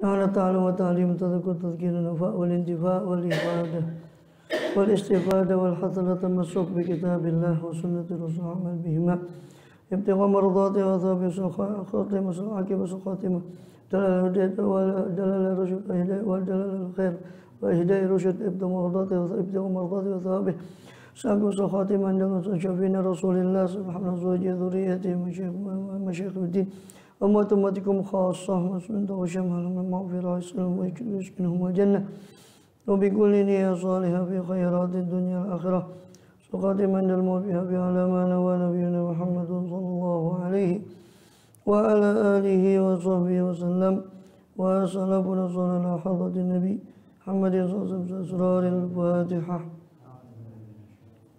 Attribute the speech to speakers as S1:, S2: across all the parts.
S1: على التعلم والتعليم والتذكر والتذكير والنفاء والانتفاع والإفادة والاستفادة والحث على التمسك بكتاب الله وسنة الرسول والعمل بهما ابتغاء مرضاته وثوابه والخاتمة والعاقبة والخاتمة دلالة الرشد ودلالة الخير وإهداء الرشد ابتغاء مرضاته وثوابه سعادة والخاتمة عند شفينا رسول الله سبحانه وتعالى ذريته مشايخ الدين أمتكم خاصة مسلمة وشمال من مغفرة ويسكنهم الجنة وبكل نية صالحة في خيرات الدنيا والآخرة خاتما الموت بها على ما نوى نبينا محمد صلى الله عليه وعلى آله وصحبه وسلم وسلفنا صلى على حضرة النبي محمد صلى الله عليه وسلم أسرار الفاتحة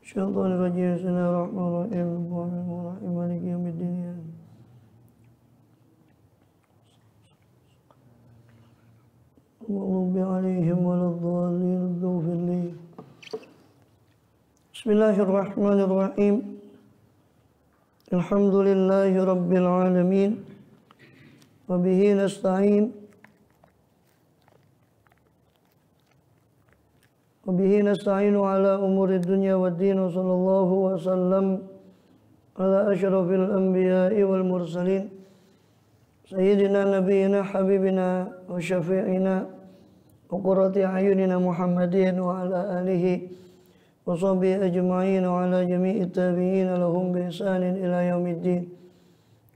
S1: الشيطان الرجيم بسم الله الرحمن الرحيم مالك يوم الدين المغضوب عليهم ولا الضالين اغفر لي بسم الله الرحمن الرحيم الحمد لله رب العالمين وبه نستعين على أمور الدنيا والدين وصلى الله وسلم على أشرف الأنبياء والمرسلين سيدنا نبينا حبيبنا وشفيعنا وقرة أعيننا محمد وعلى آله وصحبه أجمعين وعلى جميع التابعين لهم بإحسان إلى يوم الدين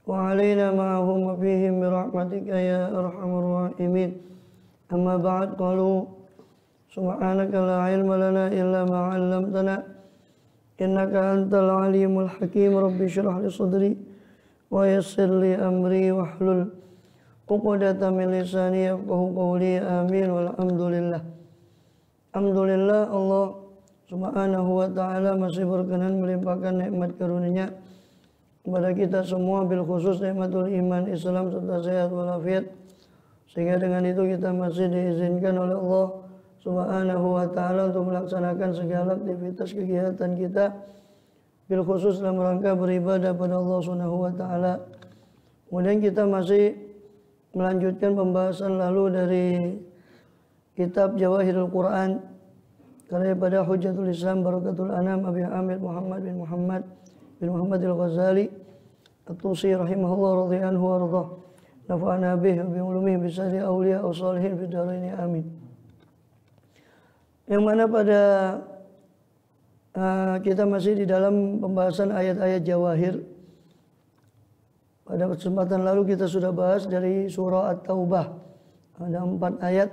S1: وعلينا معهم وفيهم برحمتك يا أرحم الراحمين أما بعد قالوا سبحانك لا علم لنا إلا ما علمتنا إنك أنت العليم الحكيم رب اشرح لي صدري ويسر لي أمري واحلل عقدة من لساني يفقهوا قولي آمين والحمد لله. Alhamdulillah Allah Subhanahu wa ta'ala masih berkenan melimpahkan nikmat karunia kepada kita semua, bil khusus nikmatul iman, Islam serta sehat walafiat, sehingga dengan itu kita masih diizinkan oleh Allah Subhanahu wa ta'ala untuk melaksanakan segala aktivitas kegiatan kita bil khusus dalam rangka beribadah pada Allah Subhanahu wa ta'ala. Kemudian kita masih melanjutkan pembahasan lalu dari kitab Jawahirul Quran karya pada Hujjatul Islam Barakatul Anam Abi Hamid Muhammad bin Muhammad al-Ghazali At-Tusi rahimahullah radhiyallahu anhu warḍah nafa'ana bihi wa bi ulumihi bi sari awliya wa salihin fid dharain amin. Yang mana pada kita masih di dalam pembahasan ayat-ayat Jawahir. Pada kesempatan lalu kita sudah bahas dari surah At-Taubah. Ada 4 ayat.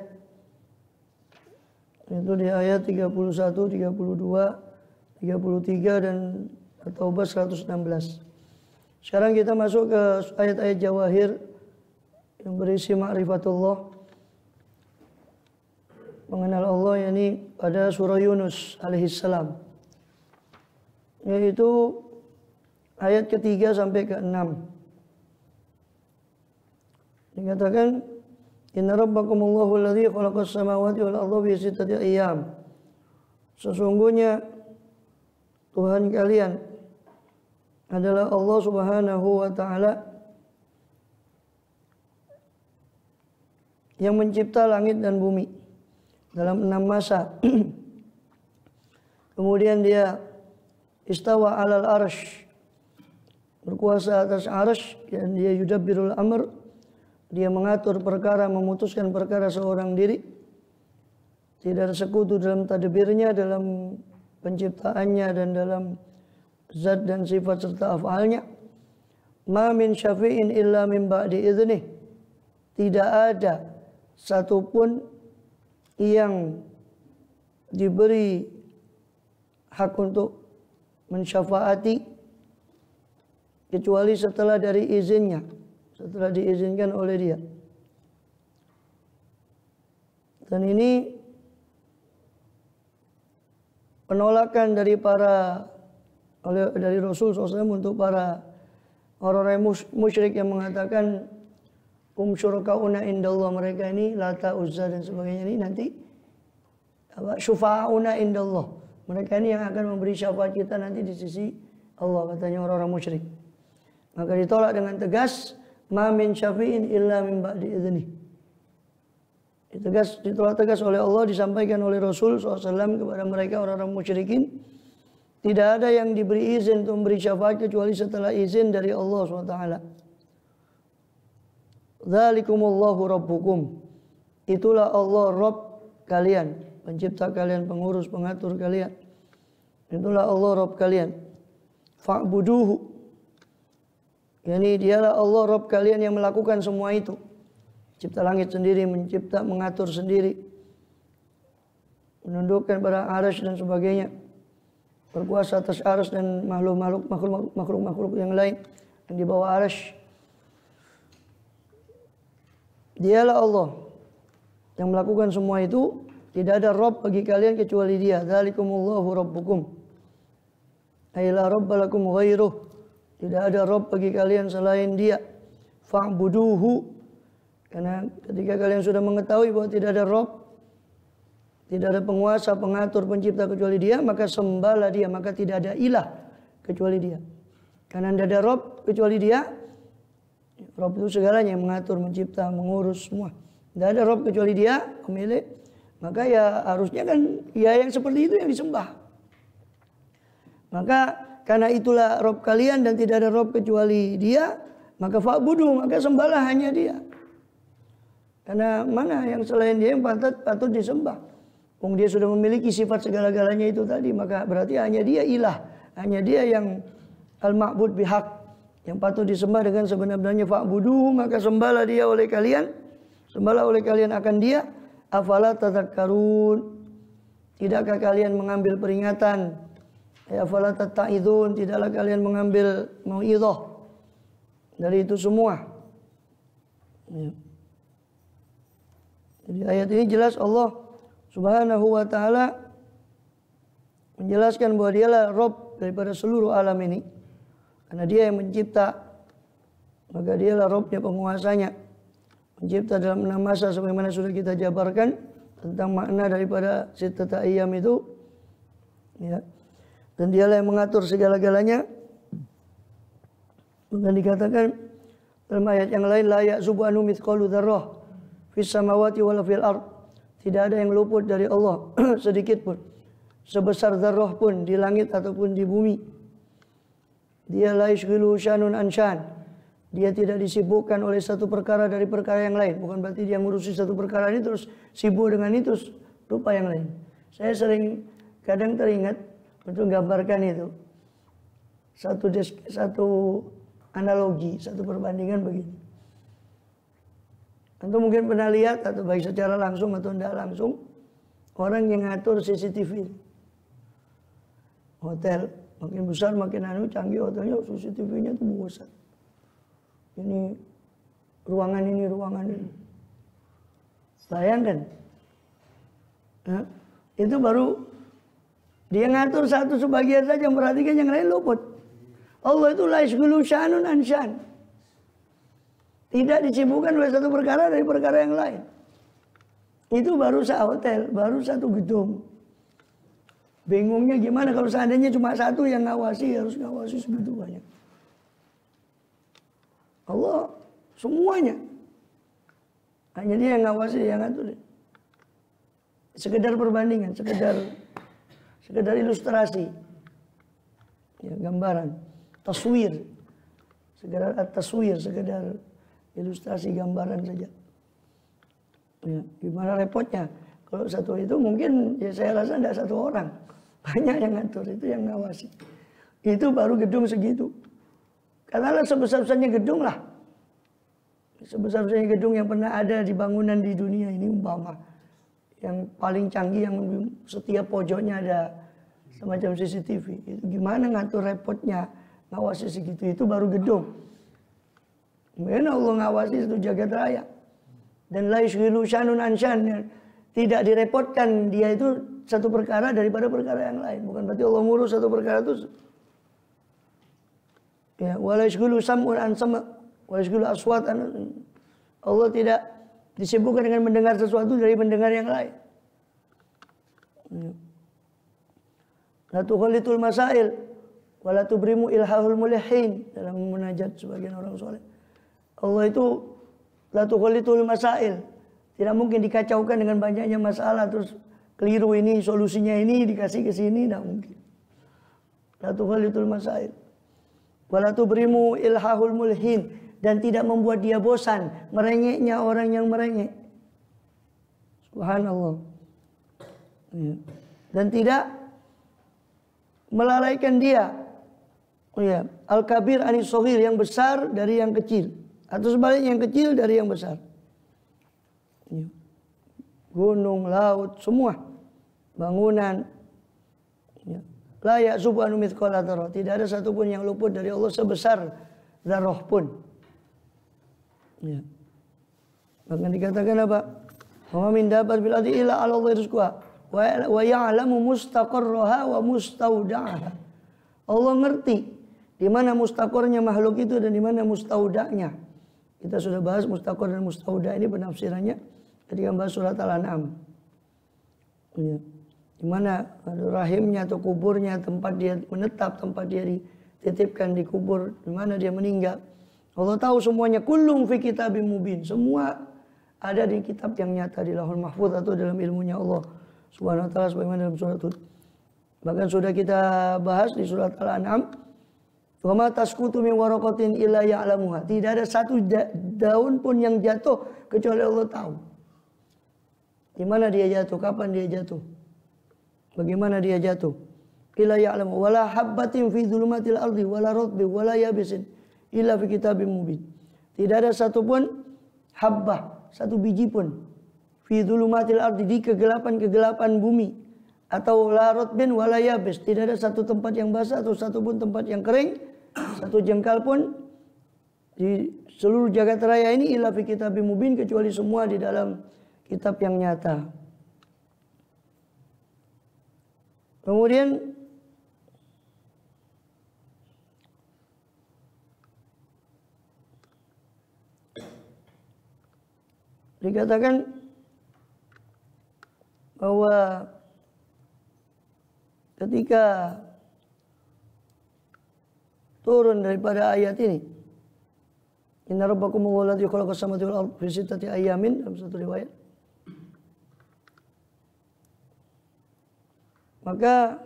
S1: Itu di ayat 31, 32, 33 dan At-Taubah 116. Sekarang kita masuk ke ayat-ayat Jawahir yang berisi ma'rifatullah, mengenal Allah, yakni pada surah Yunus alaihissalam, yaitu ayat ke-3 sampai ke-6. Dikatakan inna rabbakumullahu alladzi khalaqas samawati wal arda fi sittati ayyam. Sesungguhnya Tuhan kalian adalah Allah Subhanahu wa ta'ala yang mencipta langit dan bumi dalam 6 masa. Kemudian dia istawa alal arsh, berkuasa atas arsh, dan dia yudabbirul amr, dia mengatur perkara, memutuskan perkara seorang diri, tidak ada sekutu dalam tadbirnya, dalam penciptaannya dan dalam zat dan sifat serta af'alnya. Ma min syafi'in illa min ba'di idhnih, tidak ada satupun yang diberi hak untuk mensyafaati kecuali setelah dari izinnya, setelah diizinkan oleh dia. Dan ini penolakan dari Rasul SAW untuk para orang-orang musyrik yang mengatakan syurakauna indallah, mereka ini Lata, Uzza dan sebagainya ini nanti syufa'una indallah, mereka ini yang akan memberi syafaat kita nanti di sisi Allah, katanya orang-orang musyrik. Maka ditolak dengan tegas, ma min syafi'in illa min ba'di idzni. Ditolak tegas oleh Allah, disampaikan oleh Rasul SAW kepada mereka orang-orang musyrikin. Tidak ada yang diberi izin untuk memberi syafaat kecuali setelah izin dari Allah SWT. Dzalikumullahu rabbukum. Itulah Allah Rabb kalian, pencipta kalian, pengurus, pengatur kalian. Itulah Allah Rabb kalian. Fa'buduhu. Yani dialah Allah Rabb kalian yang melakukan semua itu. Cipta langit sendiri, mencipta, mengatur sendiri, menundukkan pada arsy dan sebagainya, berkuasa atas arsy dan makhluk-makhluk yang lain yang di bawah arsy. Dialah Allah yang melakukan semua itu. Tidak ada Rabb bagi kalian kecuali Dia. Dzalikumullahu rabbukum. Ai la rabba lakum ghairuh. Tidak ada Rabb bagi kalian selain Dia. Fa'buduhu. Karena ketika kalian sudah mengetahui bahwa tidak ada Rabb, tidak ada penguasa, pengatur, pencipta kecuali Dia, maka sembahlah Dia, maka tidak ada ilah kecuali Dia. Karena tidak ada Rabb kecuali Dia. Rabb itu segalanya, yang mengatur, mencipta, mengurus semua. Tidak ada Rabb kecuali Dia, pemilik. Maka ya harusnya kan ya yang seperti itu yang disembah. Maka karena itulah Rabb kalian dan tidak ada Rabb kecuali Dia, maka fa'budu, maka sembahlah hanya Dia. Karena mana yang selain Dia yang patut disembah. Dia sudah memiliki sifat segala-galanya itu tadi, maka berarti hanya Dia ilah, hanya Dia yang al-ma'bud bihaq, yang patut disembah dengan sebenar-benarnya. Fa'budu, maka sembahlah Dia oleh kalian, sembahlah oleh kalian akan Dia. Afala tadhakkarun, tidakkah kalian mengambil peringatan? Afala tatta'idun, tidaklah kalian mengambil mau'idhah dari itu semua. Ya. Jadi ayat ini jelas Allah Subhanahu wa ta'ala menjelaskan bahwa Dialah Rabb daripada seluruh alam ini. Karena Dia yang mencipta, maka Dialah Rabbnya, penguasanya. Mencipta dalam 6 masa sebagaimana sudah kita jabarkan tentang makna daripada sittata ayyam itu. Ya. Dan Dialah yang mengatur segala-galanya. Dan dikatakan dalam ayat yang lain, la ya'zubu anhu mithqalu dzarrah fis samawati wala fil ard. Tidak ada yang luput dari Allah sedikit pun, sebesar dzarrah pun di langit ataupun di bumi. Dia la yashghilu syanun an syan. Dia tidak disibukkan oleh satu perkara dari perkara yang lain. Bukan berarti dia ngurusi satu perkara ini terus sibuk dengan itu, lupa yang lain. Saya kadang teringat untuk gambarkan itu. Satu analogi, satu perbandingan begini. Tentu mungkin pernah lihat atau baik secara langsung atau tidak langsung, orang yang ngatur CCTV. Hotel makin besar makin canggih hotelnya, CCTV-nya itu besar. Ini ruangan ini. Bayangkan. Nah, itu baru dia ngatur satu sebagian saja, memperhatikan yang lain luput. Allah itu la yashghulu syanun an syan. Tidak disibukkan oleh satu perkara dari perkara yang lain. Itu baru satu hotel, baru satu gedung. Bingungnya gimana kalau seandainya cuma satu yang ngawasi, harus ngawasi segitu banyak. Allah semuanya. Hanya Dia yang ngawasi, yang ngatur. Sekedar perbandingan, sekedar ilustrasi. Ya, gambaran, taswir. Sekedar ilustrasi gambaran saja. Ya, gimana repotnya? Kalau satu itu mungkin ya saya rasa tidak satu orang. Banyak yang ngatur, itu yang ngawasi. Itu baru gedung segitu. Katakanlah sebesar-besarnya gedung lah. Sebesar-besarnya gedung yang pernah ada di bangunan di dunia ini umpama. Yang paling canggih, yang setiap pojoknya ada semacam CCTV. Itu gimana ngatur repotnya, ngawasi segitu, itu baru gedung. Kemudian Allah ngawasi itu jagat raya. Dan la yashghilu syanun an syan. Tidak direpotkan dia itu satu perkara daripada perkara yang lain. Bukan berarti Allah ngurus satu perkara itu. Ya, wa la yashghilu sam'un an sam', wa yashghilu aswat an. Allah tidak disibukkan dengan mendengar sesuatu dari mendengar yang lain. La tukhalitul masail wa la tubrimu ilhahul mulihin, dalam munajat sebagian orang soleh. Allah itu la tukhalitul masail, Tidak mungkin dikacaukan dengan banyaknya masalah terus keliru ini solusinya ini dikasih ke sini, tidak mungkin. La tughalitul masail. Wala tubrimu ilhahul mulhin, dan tidak membuat dia bosan merengeknya orang yang merengek. Subhanallah. Ya. Dan tidak melalaikan dia. Ya, al-kabir anis shaghir, yang besar dari yang kecil, atau sebaliknya yang kecil dari yang besar. Ya. Gunung, laut, semua bangunan. Ya. La ya'zubu an mithqala dzarrah, tidak ada satupun yang luput dari Allah sebesar zarrah pun. Ya. Bahkan dikatakan apa? Wa min dabbatin fil ardi illa 'ala Allahi rizquha wa ya'lamu mustaqarraha wa mustaudaha. Allah ngerti di mana mustaqornya makhluk itu dan di mana mustaudanya. Kita sudah bahas mustaqor dan mustauda ini penafsirannya ketika bahas surat Al-An'am. Ya. Di mana rahimnya atau kuburnya, tempat dia menetap, tempat dia dititipkan di kubur, di mana dia meninggal. Allah tahu semuanya. Kullum fi kitabim mubin. Semua ada di kitab yang nyata di Lauhul Mahfuz atau dalam ilmunya Allah Subhanahu wa taala sebagaimana dalam surat Hud. Bahkan sudah kita bahas di surat Al-An'am. Wa ma tasqutu min waraqatin illa ya'lamuha. Tidak ada satu daun pun yang jatuh kecuali Allah tahu. Di mana dia jatuh, kapan dia jatuh, bagaimana dia jatuh. Illa ya'lamu wala habbatin fi dhulumatil ardi wala ratbin wala yabisin illa fi kitabim mubin. Tidak ada satu pun habbah, satu biji pun fi dhulumatil ardi, di kegelapan bumi, atau la ratbin wala yabis, tidak ada satu tempat yang basah atau satu pun tempat yang kering, satu jengkal pun di seluruh jagat raya ini illa fi kitabim mubin, kecuali semua di dalam kitab yang nyata. Kemudian dikatakan bahwa ketika turun daripada ayat ini, inna rabbakumul ladzi khalaqas samawati wal arda fi sittati ayyamin, dalam satu riwayat, maka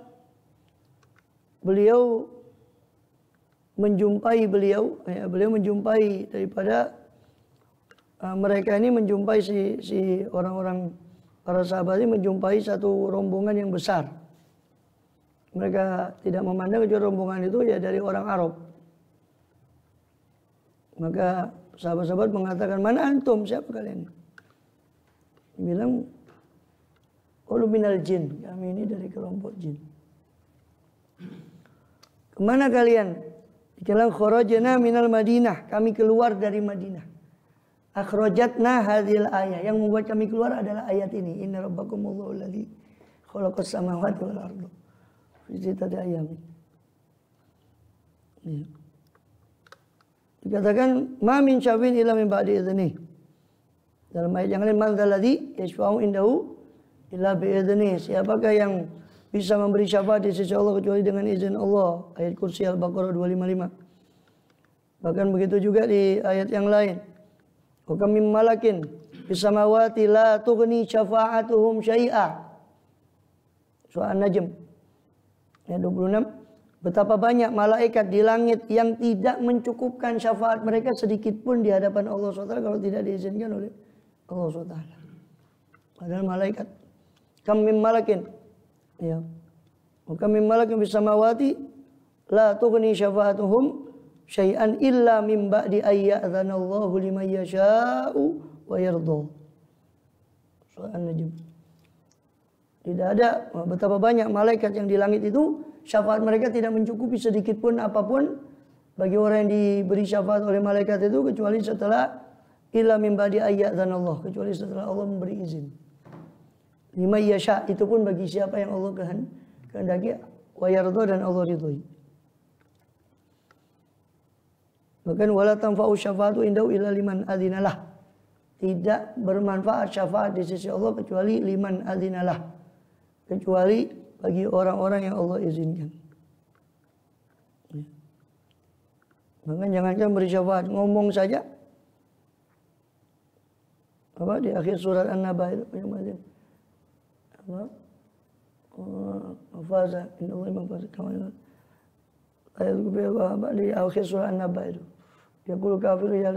S1: beliau menjumpai beliau menjumpai daripada mereka ini menjumpai si orang-orang para sahabat ini menjumpai satu rombongan yang besar. Mereka tidak memandang kecuali rombongan itu ya dari orang Arab. Maka sahabat-sahabat mengatakan, mana antum, siapa kalian? Bilang, qalu minal jin, kami ini dari kelompok jin. Kemana kalian? Dikatakan kharajna minal Madinah, kami keluar dari Madinah. Akhrajatna hadhil ayat, yang membuat kami keluar adalah ayat ini, inna rabbakumullahu alladzi khalaqas samawati wal arda fi sittati ayyamin. Ya. Dikatakan ma min syafin illa min ba'di idznih. Dalam ayat yang lain, man dzalladzi yashfa'u indahu illa bi idznih. Siapakah yang bisa memberi syafaat di sisi Allah kecuali dengan izin Allah. Ayat Kursi Al-Baqarah 255. Bahkan begitu juga di ayat yang lain. Wa kam min malakin fis samawati la tughni syafa'atuhum syai'a. Surah An-Najm ayat 26. Betapa banyak malaikat di langit yang tidak mencukupkan syafaat mereka sedikit pun di hadapan Allah SWT kalau tidak diizinkan oleh Allah SWT. Padahal malaikat. Kam min malakin, ya. Wa kam min malakin fis samawati la tughni syafa'atuhum syai'an illa min ba'di ayya'dzanallahu liman yasha'u wa yarda. Surah An-Najm. Tidak ada betapa banyak malaikat yang di langit itu syafaat mereka tidak mencukupi sedikit pun apapun bagi orang yang diberi syafaat oleh malaikat itu kecuali setelah illa min ba'di ayya'dzanallah, kecuali setelah Allah memberi izin. Liman yasha, itu pun bagi siapa yang Allah kehendaki, wa yarda, dan Allah ridhoi. Bahkan wala tanfa'u syafa'atu indahu illa liman adzinalah. Tidak bermanfaat syafaat di sisi Allah kecuali liman adzinalah, kecuali bagi orang-orang yang Allah izinkan. Bahkan jangankan beri syafaat, ngomong saja apa di akhir surat An-Naba itu apa mafaza innallaha mafaza kamal ayat apa di akhir surat An-Naba itu yaqulu kafiru ya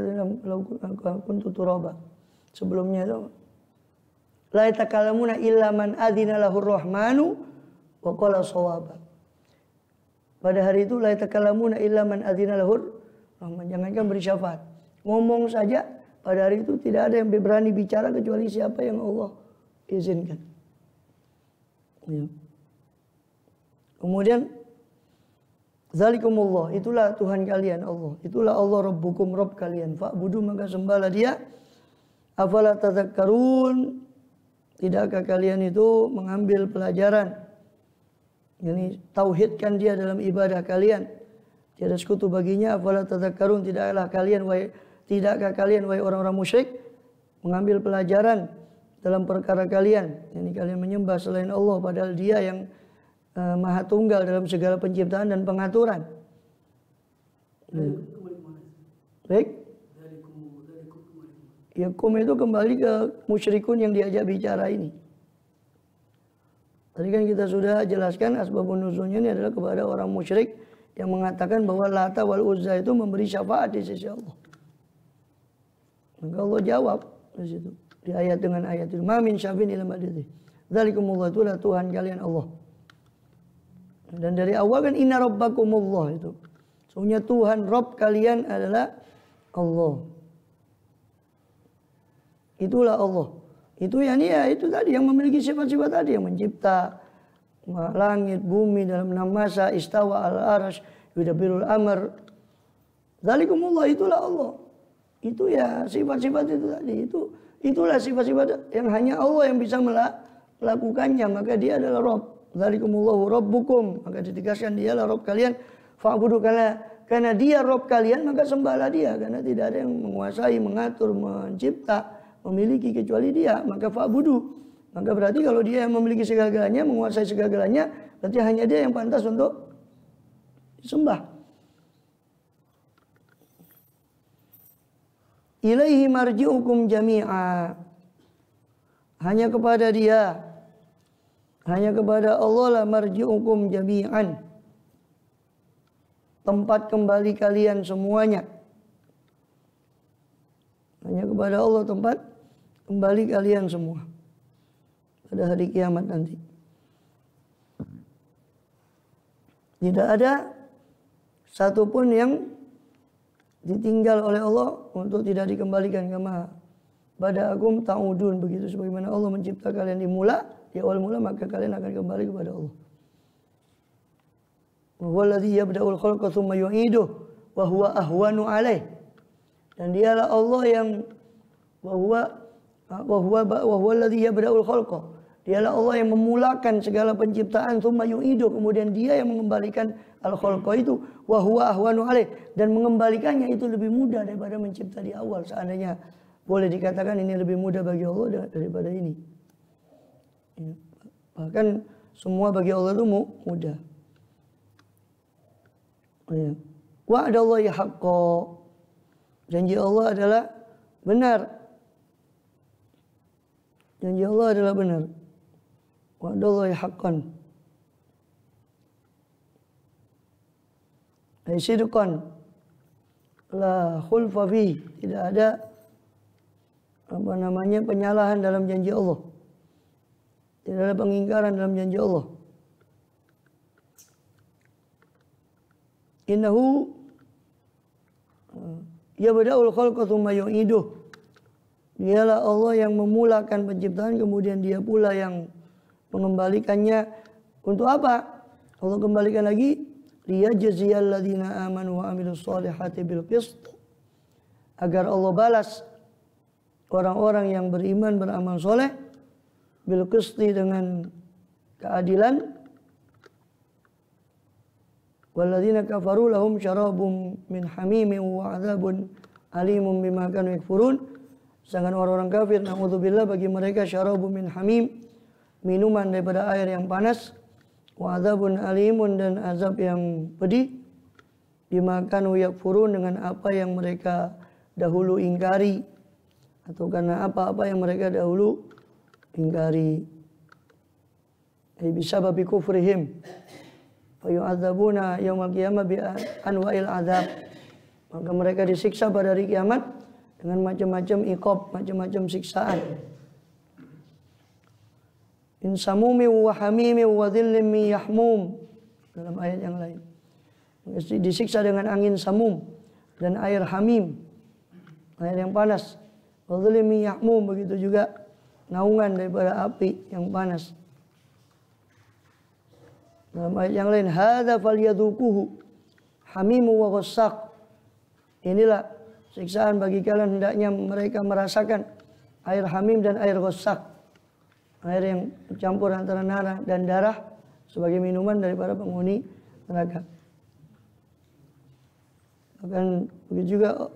S1: law kuntu turaba sebelumnya itu la yatakallamuna illa man adzina lahur rahmanu wa qala shawaba. Pada hari itu la yatakallamuna illa man adzina lahur rahman, jangankan beri syafaat, ngomong saja pada hari itu tidak ada yang berani bicara kecuali siapa yang Allah izinkan. Ya. Kemudian zalikumullah, itulah Tuhan kalian Allah, itulah Allah rabbukum, Rabb kalian, fa'budu maka sembahlah dia. Afala tadzakkarun, tidakkah kalian itu mengambil pelajaran, yakni tauhidkan dia dalam ibadah kalian, tiada sekutu baginya. Afala tadzakkarun, tidakkah kalian wahai orang-orang musyrik mengambil pelajaran dalam perkara kalian, yakni kalian menyembah selain Allah padahal dia yang maha tunggal dalam segala penciptaan dan pengaturan. Baik. Yakum itu kembali ke musyrikun yang diajak bicara ini. Tadi kan kita sudah jelaskan asbabun nuzulnya ini adalah kepada orang musyrik yang mengatakan bahwa Lata wal Uzza itu memberi syafaat di sisi Allah. Maka Allah jawab di situ di ayat dengan ayat itu, "Ma min syafin illa madhi. Dzalikumullah, itulah Tuhan kalian Allah." Dan dari awal kan inna rabbakumullah itu. Sesungguhnya Tuhan Rabb kalian adalah Allah. Itulah Allah. Itu ya itu tadi yang memiliki sifat-sifat tadi, yang mencipta langit, bumi dalam 6 masa, istawa al-arsh, yudabbirul amr. Dzalikumullah, itulah Allah. Itu ya sifat-sifat itu tadi. Itulah sifat-sifat yang hanya Allah yang bisa melakukannya, maka dia adalah Rabb. Dzalikumullahu rabbukum, maka ditegaskan dialah Rabb kalian. Fa'budu, karena dia Rabb kalian maka sembahlah dia, karena tidak ada yang menguasai, mengatur, mencipta, memiliki kecuali dia, maka fa'budu. Maka berarti kalau dia yang memiliki segala-galanya, menguasai segala-galanya, berarti hanya dia yang pantas untuk disembah. Ilaihi marji'ukum jami'a. Hanya kepada dia, hanya kepada Allah lah marji'ukum jami'an, tempat kembali kalian semuanya. Hanya kepada Allah tempat kembali kalian semua pada hari kiamat nanti. Tidak ada satupun yang ditinggal oleh Allah untuk tidak dikembalikan. Kama bada'akum ta'udun, begitu sebagaimana Allah mencipta kalian di awal mula, maka kalian akan kembali kepada Allah. Walladzi yabda'ul khalqa tsumma yu'iduh wa huwa ahwanu 'alaih. Dan dialah Allah yang wa huwa alladzi yabda'ul khalqa. Dialah Allah yang memulakan segala penciptaan, tsumma yu'iduh, kemudian dia yang mengembalikan al-khalqa itu, wa huwa ahwanu 'alaih, dan mengembalikannya itu lebih mudah daripada mencipta di awal. Seandainya boleh dikatakan ini lebih mudah bagi Allah daripada ini. Bahkan semua bagi Allah itu mudah. Wa'dallahi haqqo, janji Allah adalah benar. Janji Allah adalah benar. Wa'dallahi haqqan, ay sidqan, la khulfa fi, tidak ada penyalahan dalam janji Allah. Tidak ada pengingkaran dalam janji Allah. Innahu yabda'ul khalqa tsumma yu'iduh. Dialah Allah yang memulakan penciptaan, kemudian dia pula yang mengembalikannya. Untuk apa? Allah kembalikan lagi, liyajziyal ladzina amanu wa amilus solihati bil qist, agar Allah balas orang-orang yang beriman, beramal soleh, bil qisti, dengan keadilan. Walladzina kafaru lahum syarabun min hamimin wa 'adzabun alimun bima kanu yakfurun. Sedangkan orang-orang kafir, naudzubillah, bagi mereka syarabun min hamim, minuman daripada air yang panas, wa 'adzabun alimun, dan azab yang pedih, bima kanu yakfurun, dengan apa yang mereka dahulu ingkari. atau karena apa-apa yang mereka dahulu ingkari. Bisa babi kufrihim fa yu'adzabuna yaumil qiyamah bi anwa'il adzab. Maka mereka disiksa pada hari kiamat dengan macam-macam iqab, macam-macam siksaan. In samumi wa hamimi wa dhillim min yahmum, dalam ayat yang lain. Disiksa dengan angin samum dan air hamim, air yang panas. Wa dhillim min yahmum, begitu juga naungan daripada api yang panas. Dalam ayat yang lain, hadza falyadhuquhu hamimu wa ghassaq. Inilah siksaan bagi kalian, hendaknya mereka merasakan air hamim dan air ghassaq. Air yang campur antara dan darah sebagai minuman daripada penghuni neraka. Bahkan begitu juga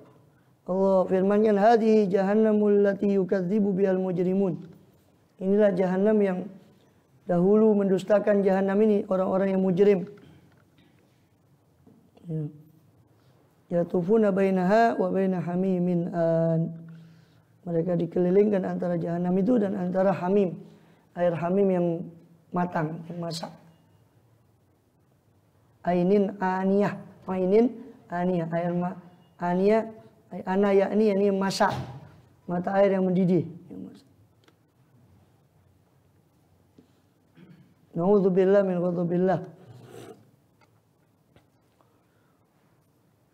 S1: Allah firmankan, hadhihi jahannamul lati yukadzibu bihal mujrimun. Inilah jahannam yang dahulu mendustakan jahanam ini orang-orang yang mujrim. Yatufuna bainaha wa baina hamimin an. Mereka dikelilingkan antara jahanam itu dan antara hamim, air hamim yang matang, yang masak. Ainin aniyah, ainin aniyah, air aniyah, ana yakni ini masak, mata air yang mendidih, yang masak. Na'udzubillah min ghadabillah.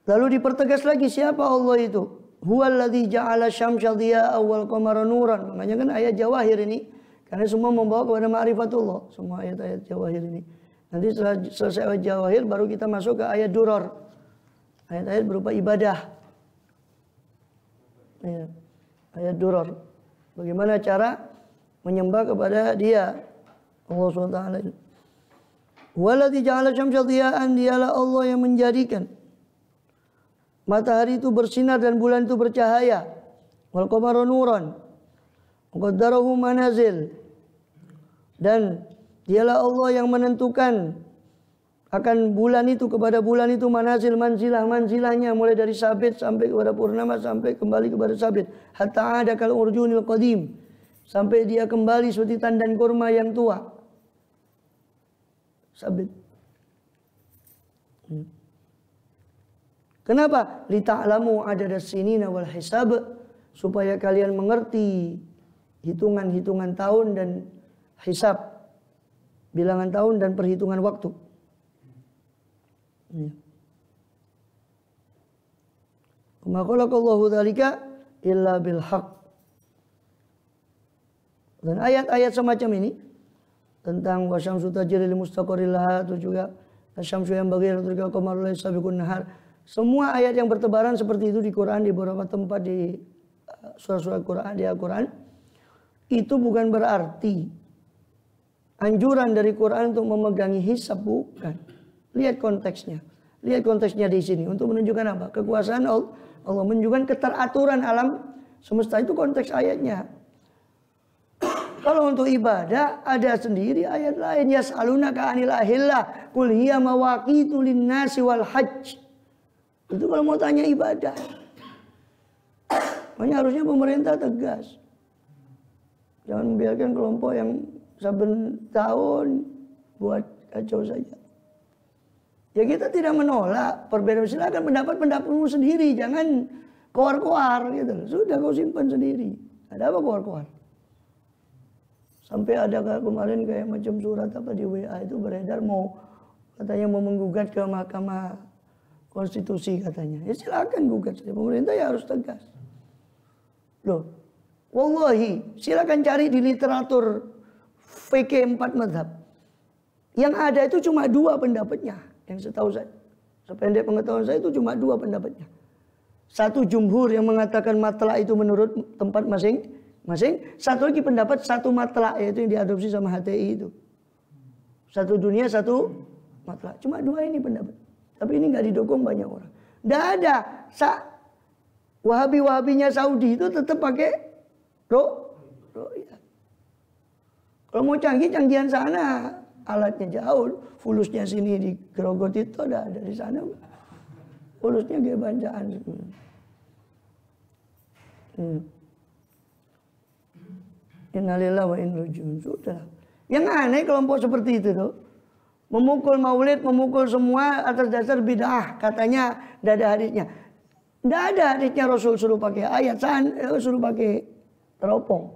S1: Lalu dipertegas lagi siapa Allah itu? Huwallazi ja'ala syamsa dhiya'a wal qamara nuran. Makanya kan ayat Jawahir ini karena semua membawa kepada ma'rifatullah, semua ayat-ayat Jawahir ini. Nanti setelah selesai ayat Jawahir baru kita masuk ke ayat Durar. Ayat-ayat berupa ibadah. Ya. Ayat Durar. Bagaimana cara menyembah kepada Dia, Allah SWT. Waladzi ja'ala syamsa dhiya'an, dialah Allah yang menjadikan matahari itu bersinar dan bulan itu bercahaya. Wal qamara nuran qaddarahu manazil, dan dialah Allah yang menentukan akan bulan itu, kepada bulan itu manazil, manzilahnya, mulai dari sabit sampai kepada purnama, sampai kembali kepada sabit, hatta ada kal urjunil qadim, sampai dia kembali seperti tandan kurma yang tua. Sabit. Kenapa? Lita'lamu adadas sinina wal hisab, supaya kalian mengerti hitungan-hitungan tahun dan hisab, bilangan tahun dan perhitungan waktu. Ma khalaqallahu dzalika illa bil haqq. Dan ayat-ayat semacam ini tentang wasyamsu tajri li mustaqarril laha, itu juga asyamsu yang bagi ratul qamar la sabiqun nahar. Semua ayat yang bertebaran seperti itu di Quran, di beberapa tempat di surah-surah Quran, di Al-Quran, itu bukan berarti anjuran dari Quran untuk memegangi hisab, bukan. Lihat konteksnya. Lihat konteksnya di sini untuk menunjukkan apa? Kekuasaan Allah. Allah menunjukkan keteraturan alam semesta, itu konteks ayatnya. Kalau untuk ibadah ada sendiri ayat lain, yas'alunaka 'anil ahillah qul hiya mawaqitu lin-nasi wal hajj. Itu kalau mau tanya ibadah. Makanya harusnya pemerintah tegas. Jangan biarkan kelompok yang saben tahun buat kacau saja. Ya kita tidak menolak perbedaan, silakan pendapatmu sendiri, jangan koar-koar gitu. Sudah kau simpan sendiri. Ada apa koar-koar? Sampai ada kemarin kayak macam surat apa di WA itu beredar, katanya mau menggugat ke Mahkamah Konstitusi katanya. Ya silakan gugat saja, pemerintah ya harus tegas. Loh, wallahi silakan cari di literatur fikih 4 mazhab. Yang ada itu cuma 2 pendapatnya. Yang setahu saya, sependek pengetahuan saya itu cuma 2 pendapatnya. Satu jumhur yang mengatakan matlak itu menurut tempat masing-masing. Satu lagi pendapat satu matlak, yaitu yang diadopsi sama HTI itu. Satu dunia, satu matlak. Cuma 2 ini pendapat. Tapi ini nggak didukung banyak orang. Nggak ada. Wahabi-wahabinya Saudi itu tetap pakai ro'yah. Kalau mau canggih-canggihan sana, alatnya jauh. Fulusnya sini di Grogot itu ada di sana. Fulusnya kayak bancaan. Innalillahi wa inna ilaihi raji'un. Sudah. Yang aneh kelompok seperti itu tuh, memukul maulid, memukul semua atas dasar bid'ah, katanya tidak ada hadisnya. Tidak ada hadisnya Rasul suruh pakai ayat, suruh pakai teropong.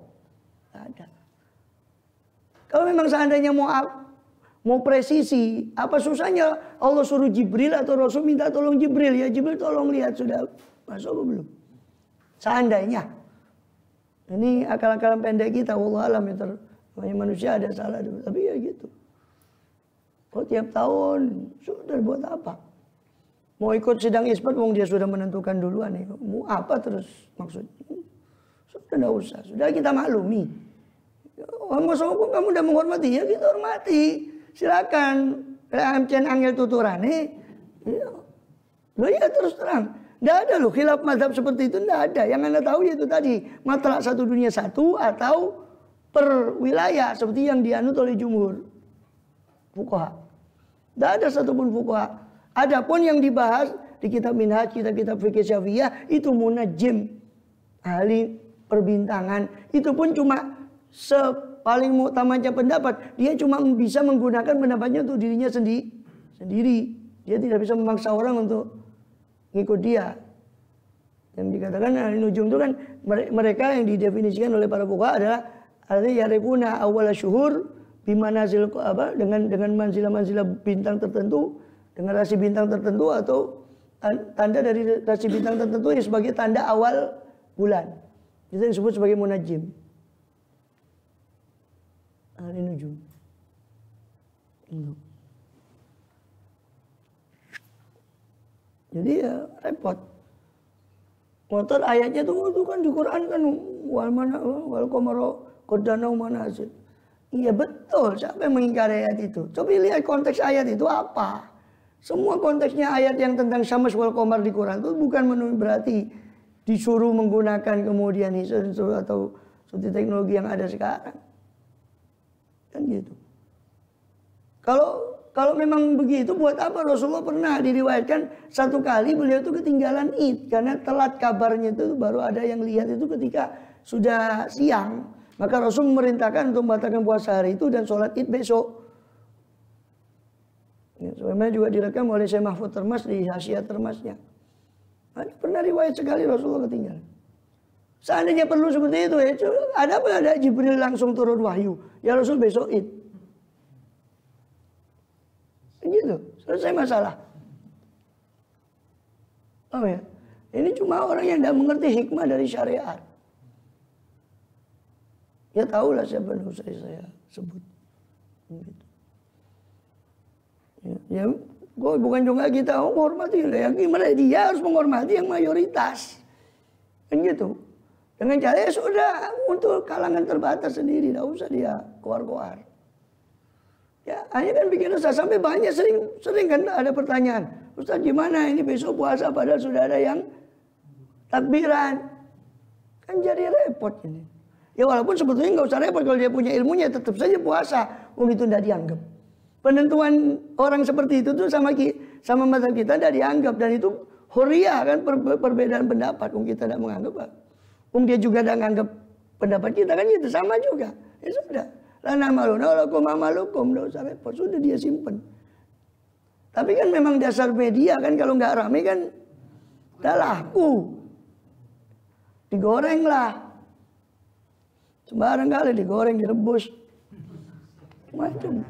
S1: Tidak ada. Kalau memang seandainya mau presisi, apa susahnya Allah suruh Jibril atau Rasul minta tolong Jibril, ya Jibril tolong lihat sudah masuk apa belum? Seandainya. Ini akal-akalan pendek kita, wallah alam ya, manusia ada salah, tapi ya gitu. Oh tiap tahun sudah buat apa? Mau ikut sidang isbat, wong dia sudah menentukan duluan nih. Mau apa terus maksudnya? Sudah tidak usah, sudah kita maklumi. Masa hukum kamu udah menghormati, ya kita hormati. Silakan. Amcen angel tuturane. Loh ya terus terang. Tidak ada loh khilaf mazhab seperti itu, tidak ada. Yang Anda tahu yaitu tadi matlak satu dunia satu atau per wilayah seperti yang dianut oleh jumhur fuqaha. Tidak ada satupun fuqaha. Adapun yang dibahas di kitab Minhaj, kitab fikih Syafi'iyah itu munajjim, ahli perbintangan. Itu pun cuma paling muktamadnya pendapat. Dia cuma bisa menggunakan pendapatnya untuk dirinya sendiri. Dia tidak bisa memaksa orang untuk ngikut dia. Yang dikatakan ahli nujum itu kan mereka yang didefinisikan oleh para fuqaha adalah artinya yarifuna awwala syuhur bimanazil dengan manzilah-manzilah bintang tertentu, dengan rasi bintang tertentu atau tanda dari rasi bintang tertentu yang sebagai tanda awal bulan. Itu yang disebut sebagai munajjim. Ahli nujum. Jadi ya repot. Motor ayatnya itu kan di Quran kan wal qamaru qaddanahu manazil. Iya betul, siapa yang mengingkari ayat itu? Coba lihat konteks ayat itu apa. Semua konteksnya ayat yang tentang syams wal qamar di Quran itu bukan berarti disuruh menggunakan kemudian atau seperti teknologi yang ada sekarang. Kan gitu. Kalau memang begitu, buat apa Rasulullah pernah diriwayatkan satu kali beliau itu ketinggalan Id karena telat kabarnya itu baru ada yang lihat itu ketika sudah siang. Maka Rasul memerintahkan untuk membatalkan puasa hari itu dan sholat Id besok. Ya, sebenarnya juga direkam oleh Syekh Mahfud Termas di Hasiat Termasnya. Pernah riwayat sekali Rasulullah ketinggalan. Seandainya perlu seperti itu, ya, ada Jibril langsung turun wahyu. Ya Rasul besok Id. Gitu, selesai masalah. Oh ya, ini cuma orang yang tidak mengerti hikmah dari syariat. Ya tahulah siapa yang saya sebut. Gitu. Ya, bukan juga kita menghormati, yang gimana dia harus menghormati yang mayoritas. Kan gitu. Dengan cara ya sudah untuk kalangan terbatas sendiri, tidak usah dia keluar-keluar. Ya, hanya kan bikin resah sampai banyak sering kan ada pertanyaan, Ustaz gimana ini besok puasa padahal sudah ada yang takbiran. Kan jadi repot ini. Ya walaupun sebetulnya nggak usah repot kalau dia punya ilmunya tetap saja puasa, itu tidak dianggap. Penentuan orang seperti itu tuh sama mazhab kita tidak dianggap dan itu huriyah kan perbedaan pendapat. Kita tidak menganggap. Dia juga tidak menganggap pendapat kita kan itu sama juga. Ya sudah. Lana maluna lakum amalukum, tidak usah repot, sudah dia simpen. Tapi kan memang dasar media kan kalau nggak ramai kan udah laku. Digoreng lah. Sembarang kali digoreng, direbus. Macam.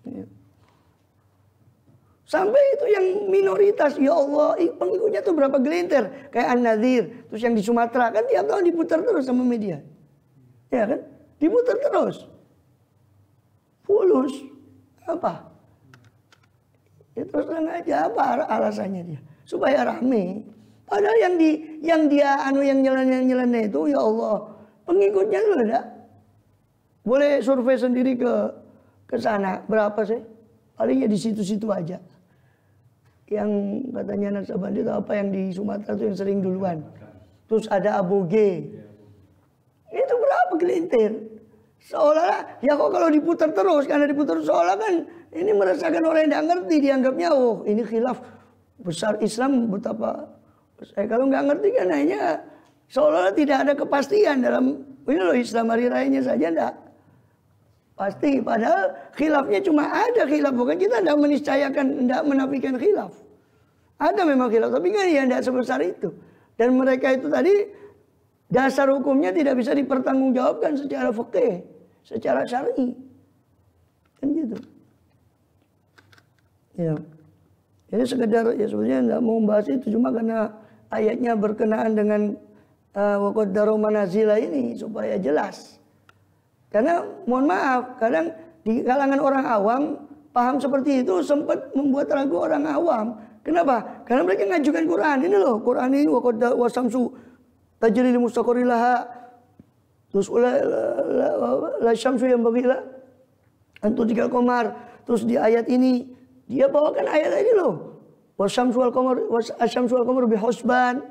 S1: Ya. Sampai itu yang minoritas, ya Allah, pengikutnya tuh berapa gelintir. Kayak An-Nadhir, terus yang di Sumatera kan tiap tahun diputar terus sama media. Ya kan? Diputar terus. Fulus. Apa? Ya terus terang aja apa alasannya dia? Supaya rame. Padahal yang dia nyeleneh itu ya Allah, pengikutnya lu ada. Boleh survei sendiri ke sana berapa sih? Palingnya di situ-situ aja. Yang katanya Naksabandi itu apa yang di Sumatera itu yang sering duluan. Terus ada Aboge. Itu berapa gelintir? Seolah ya kok kalau diputar terus, karena diputar seolah kan ini merasakan orang yang tidak ngerti, dianggapnya ini khilaf besar Islam betapa. Kalau nggak ngerti kan hanya Seolah-olah tidak ada kepastian dalam ini loh Islam hari rayanya saja enggak pasti. Padahal khilafnya cuma ada khilaf, bukan kita tidak meniscayakan, tidak menafikan khilaf. Ada memang khilaf, tapi kan ya tidak sebesar itu. Dan mereka itu tadi dasar hukumnya tidak bisa dipertanggungjawabkan secara fikih, secara syar'i. Kan gitu. Ya. Ini sekedar ya sebenarnya tidak mau membahas itu cuma karena ayatnya berkenaan dengan waqaddaru manazila ini supaya jelas. Karena mohon maaf, kadang di kalangan orang awam paham seperti itu sempat membuat ragu orang awam. Kenapa? Karena mereka ngajukan Quran. Ini loh, Quran ini wasamsu tajri li mustaqarri laha. Terus la syamsu yang bagila antu tiga qamar. Terus di ayat ini dia bawakan ayat ini loh. Wasamsu wal qamar wasyamsu wal qamar bihusban.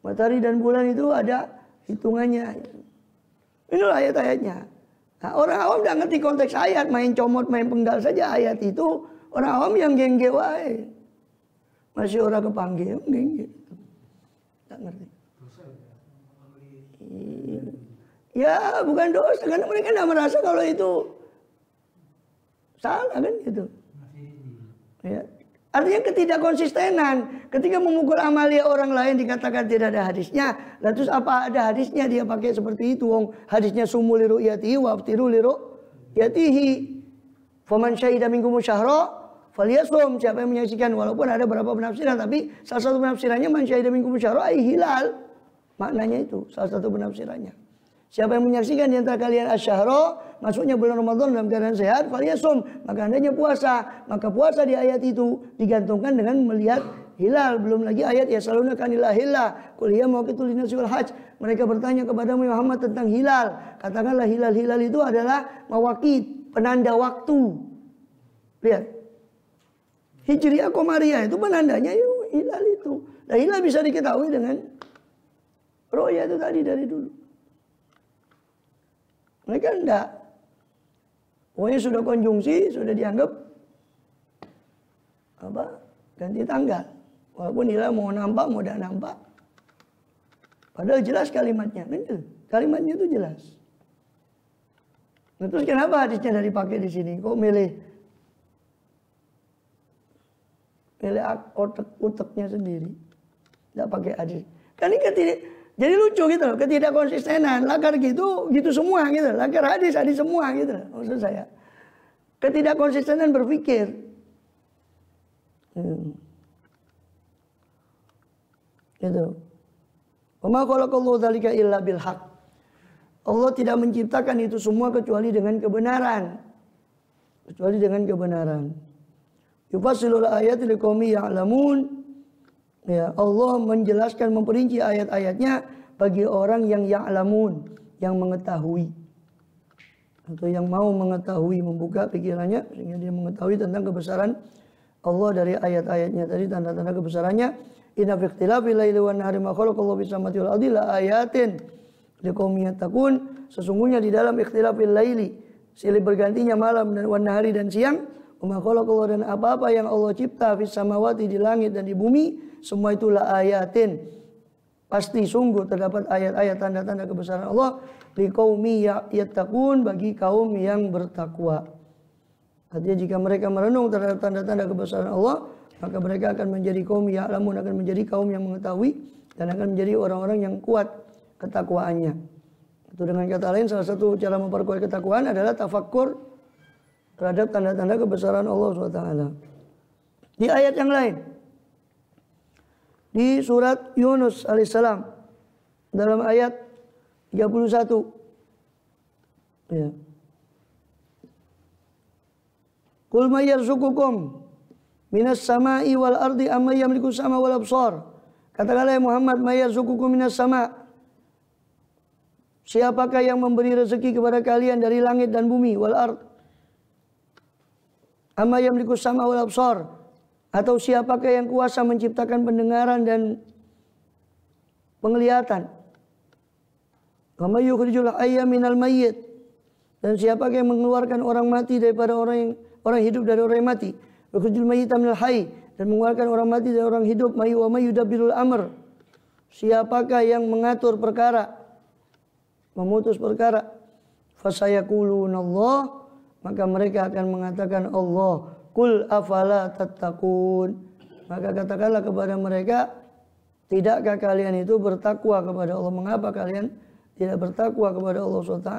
S1: Matahari dan bulan itu ada hitungannya. Inilah ayat-ayatnya. Nah, orang awam tidak ngerti konteks ayat, main comot, main penggal saja ayat itu. Orang awam yang gengge wae. Masih orang kepanggil, gengge. Tak ngerti. Ya, bukan dosa, karena mereka tidak merasa kalau itu salah kan gitu. Ya. Artinya ketidakkonsistenan. Ketika memukul amalia orang lain dikatakan tidak ada hadisnya. Lalu terus apa ada hadisnya dia pakai seperti itu? Wong hadisnya sumu li ru'yatihi wa aftiru li ru'yatihi. Faman syahida minkum syahra falyasum. Siapa yang menyaksikan, walaupun ada beberapa penafsiran, tapi salah satu penafsirannya man syahida minkum syahra ay hilal. Maknanya itu salah satu penafsirannya. Siapa yang menyaksikan di antara kalian asyahra, masuknya bulan Ramadan dalam keadaan sehat, falyasum, maka hendaknya puasa. Maka puasa di ayat itu digantungkan dengan melihat hilal. Belum lagi ayat yasaluna kanil ahilla qul hiya mawaqitul linnasi wal hajj. Mereka bertanya kepada Muhammad tentang hilal. Katakanlah hilal-hilal itu adalah mawaqit, penanda waktu. Lihat. Hijriah Qamariyah itu penandanya hilal itu. Nah, hilal bisa diketahui dengan ru'yah itu tadi dari dulu. Mereka enggak. Pokoknya sudah konjungsi, sudah dianggap ganti tanggal. Walaupun hilal mau nampak, mau tidak nampak. Padahal jelas kalimatnya. Kalimatnya itu jelas. Nah, terus kenapa hadisnya dari pakai di sini? Kok milih uteknya sendiri? Tidak pakai hadis. Kan ini jadi lucu gitu loh, ketidakkonsistenan. Lakar gitu semua gitu. Lakar hadis semua gitu loh, maksud saya. Ketidakkonsistenan berpikir. Gitu. Wa ma khalaqallahu dzalika illa bil haqq. Allah tidak menciptakan itu semua kecuali dengan kebenaran. Kecuali dengan kebenaran. Yufassilul ayati liqaumin ya'lamun. Ya, Allah menjelaskan, memperinci ayat-ayatnya bagi orang yang ya'lamun, yang mengetahui. Atau yang mau mengetahui, membuka pikirannya sehingga dia mengetahui tentang kebesaran Allah dari ayat-ayatnya tadi, tanda-tanda kebesarannya. Inna fi ikhtilafil laili wan nahari ma khalaqallahu bis samawati wal ardi la ayatin liqaumin yattaqun. Sesungguhnya di dalam ikhtilafil laili, silih bergantinya malam dan wan nahari dan siang, ma khalaqallahu, dan apa-apa yang Allah cipta fis samawati, di langit dan di bumi, semua itulah ayatin. Pasti sungguh terdapat ayat-ayat tanda-tanda kebesaran Allah liqaumi yattaqun, bagi kaum yang bertakwa. Artinya jika mereka merenung terhadap tanda-tanda kebesaran Allah, maka mereka akan menjadi kaum ya'lamun, akan menjadi kaum yang mengetahui dan akan menjadi orang-orang yang kuat ketakwaannya. Itu dengan kata lain, salah satu cara memperkuat ketakwaan adalah tafakkur terhadap tanda-tanda kebesaran Allah SWT. Di ayat yang lain, di surat Yunus alaihissalam, dalam ayat 31, ya. Qul may yarzuqukum minas sama'i wal ardi amma yamliku sama wal absar. Katakanlah ya Muhammad, may yarzuqukum minas sama'. Siapakah yang memberi rezeki kepada kalian dari langit dan bumi, wal ard. Amma yamliku sama wal absar. Atau siapakah yang kuasa menciptakan pendengaran dan penglihatan? Wa may yukhrijul hayya minal mayyit. Dan siapakah yang mengeluarkan orang mati daripada orang hidup dari orang yang mati? Wa yukhrijul mayyita minal hayy, dan mengeluarkan orang mati dari orang hidup. Wa may yudabbirul amr. siapakah yang mengatur perkara, memutus perkara? Fasayaqulunallah, maka mereka akan mengatakan Allah. Qul afala tattaqun, maka katakanlah kepada mereka, tidakkah kalian itu bertakwa kepada Allah? Mengapa kalian tidak bertakwa kepada Allah SWT?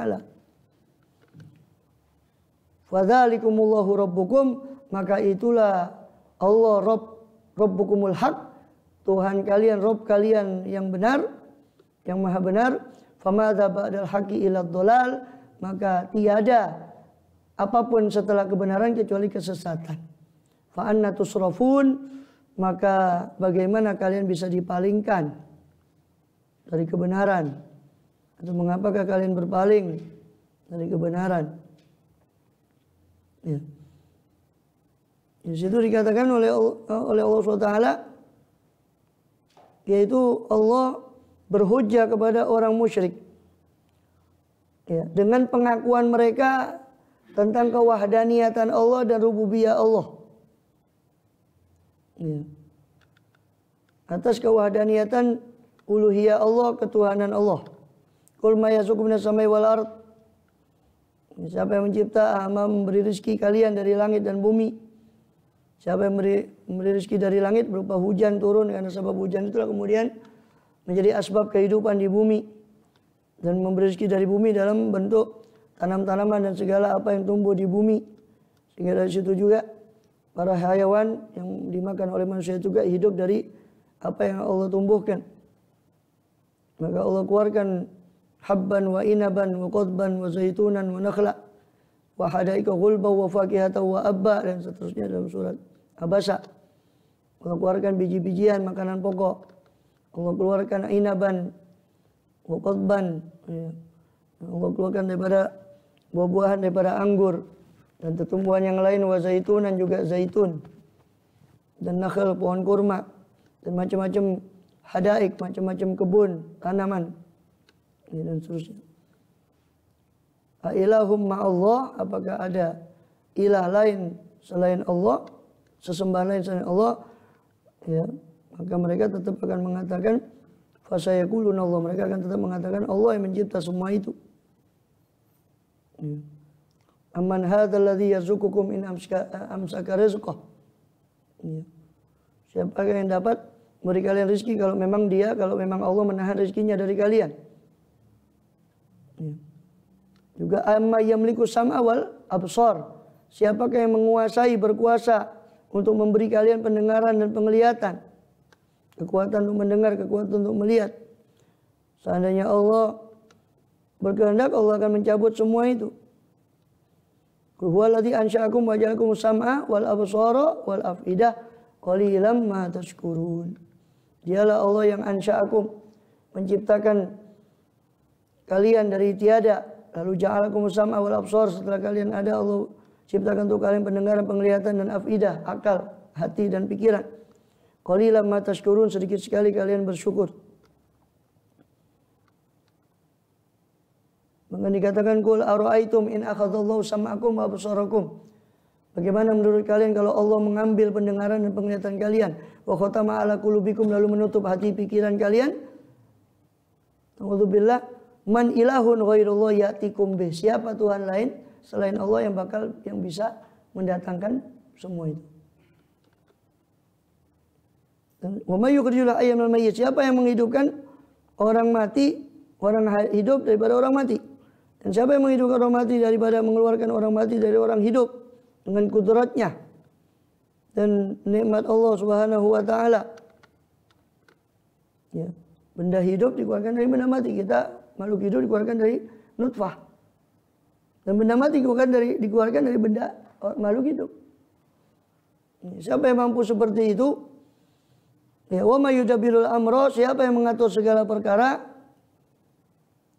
S1: Fadzalikumullahu rabbukum, maka itulah Allah Rabbukumul haq, Tuhan kalian, Rabb kalian yang benar, yang maha benar. Famadza ba'dal haqqi illa dhalal, maka tiada apapun setelah kebenaran kecuali kesesatan. Fa anna tusrafun, maka bagaimana kalian bisa dipalingkan dari kebenaran? Atau mengapakah kalian berpaling dari kebenaran? Ya. Di situ dikatakan oleh Allah SWT, yaitu Allah berhujjah kepada orang musyrik, ya, dengan pengakuan mereka tentang kewahdaniatan Allah dan rububiyah Allah, ya, atas kewahdaniatan uluhiyah Allah, ketuhanan Allah. Qul ma yarzuqu minas samai wal ard, siapa yang mencipta, memberi rezeki kalian dari langit dan bumi. Siapa yang memberi rezeki dari langit berupa hujan turun, karena sebab hujan itulah kemudian menjadi asbab kehidupan di bumi, dan memberi rezeki dari bumi dalam bentuk tanam-tanaman dan segala apa yang tumbuh di bumi, sehingga dari situ juga para hayawan yang dimakan oleh manusia juga hidup dari apa yang Allah tumbuhkan. Maka Allah keluarkan habban wa inaban wa qadban wa zaitunan wa nakhla wa hadaika ghulba wa fakihata wa abba, dan seterusnya dalam surat Abasa. Allah keluarkan biji-bijian, makanan pokok. Allah keluarkan inaban wa qadban, ya. Allah keluarkan daripada buah-buahan, daripada anggur dan tumbuhan yang lain, wa zaitunan, juga zaitun, dan nakhl, pohon kurma, dan macam-macam hadaik, macam-macam kebun, tanaman, ya, dan seterusnya. Ailahum ma'allah, apakah ada ilah lain selain Allah, sesembahan lain selain Allah, ya, maka mereka tetap akan mengatakan fasayaquluna Allah, mereka akan tetap mengatakan Allah yang mencipta semua itu. Ya. Amman hadzal ladzi yarzuqukum in amsaka rizqah. Ya. Siapakah yang dapat memberi kalian rezeki kalau memang Allah menahan rezekinya dari kalian? Ya. Juga amma yamliku sam'a wal absar, siapakah yang menguasai, berkuasa untuk memberi kalian pendengaran dan penglihatan, kekuatan untuk mendengar, kekuatan untuk melihat. Seandainya Allah berkehendak, Allah akan mencabut semua itu. Huwallazi ansha'akum wa ja'alakum sam'a wal absara wal afidah qalilan ma tashkurun. Dialah Allah yang ansha'akum, menciptakan kalian dari tiada, lalu ja'alakum sam'a wal absar, setelah kalian ada Allah ciptakan untuk kalian pendengaran, penglihatan, dan afidah, akal, hati dan pikiran. Qalilan ma tashkurun, sedikit sekali kalian bersyukur. Maka dikatakan qul ara'aitum in akhadallahu sam'akum wa absarakum. Bagaimana menurut kalian kalau Allah mengambil pendengaran dan penglihatan kalian, wa khatama ala qulubikum, lalu menutup hati pikiran kalian? A'udzubillah, man ilahun ghairullah ya'tikum bih. Siapa Tuhan lain selain Allah yang bisa mendatangkan semua itu? Wa may yukhrijul hayya minal mayyit, siapa yang menghidupkan orang mati, orang hidup daripada orang mati? Dan siapa yang menghidupkan orang mati daripada mengeluarkan orang mati dari orang hidup dengan kudratnya dan nikmat Allah Subhanahu wa taala? Ya, benda hidup dikeluarkan dari benda mati. Kita makhluk hidup dikeluarkan dari nutfah. Dan benda mati dikeluarkan dari benda makhluk hidup. Siapa yang mampu seperti itu? Ya, wa may yudabbirul amra, siapa yang mengatur segala perkara?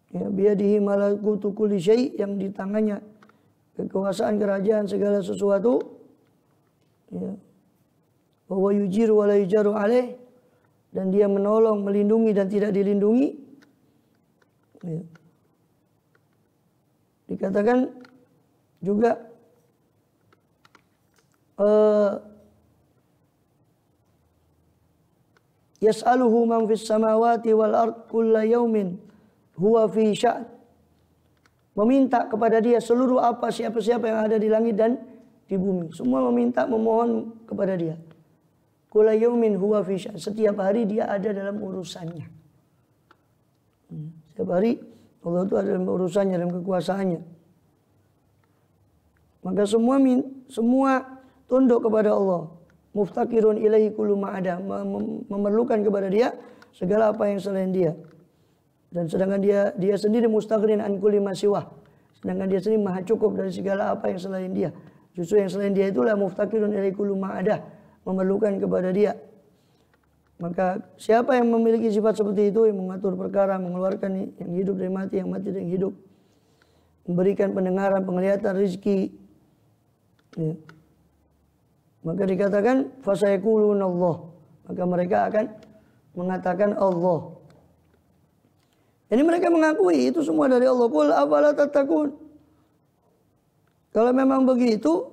S1: Ya, biyadihi malakutu kulli syai', yang di tangannya kekuasaan kerajaan segala sesuatu. Ya. Wa huwa yujiru wa la yujaru alaih, dan dia menolong, melindungi dan tidak dilindungi. Ya. Dikatakan juga Yas'aluhu man fis samawati wal ard kulla yaumin huwa fi sya'n. Meminta kepada dia seluruh siapa-siapa yang ada di langit dan di bumi. Semua meminta, memohon kepada dia. Kulla yaumin huwa fi sya'n. Setiap hari dia ada dalam urusannya. Setiap hari Allah itu ada dalam urusannya, dalam kekuasaannya. Maka semua tunduk kepada Allah. Muftakirun ilaihi kullu ma ada, memerlukan kepada dia segala apa yang selain dia. Dan sedangkan dia sendiri mustaghnin an kulli ma siwah. Sedangkan dia sendiri maha cukup dari segala apa yang selain dia. Justru yang selain dia itulah muftakirun ilaihi kullu ma ada, memerlukan kepada dia. Maka siapa yang memiliki sifat seperti itu, yang mengatur perkara, mengeluarkan yang hidup dari mati, yang mati dari yang hidup, memberikan pendengaran, penglihatan, rezeki, ya. Maka dikatakan fasayaquluna Allah, maka mereka akan mengatakan Allah. Ini mereka mengakui itu semua dari Allah. Qul afala tattaqun. Kalau memang begitu,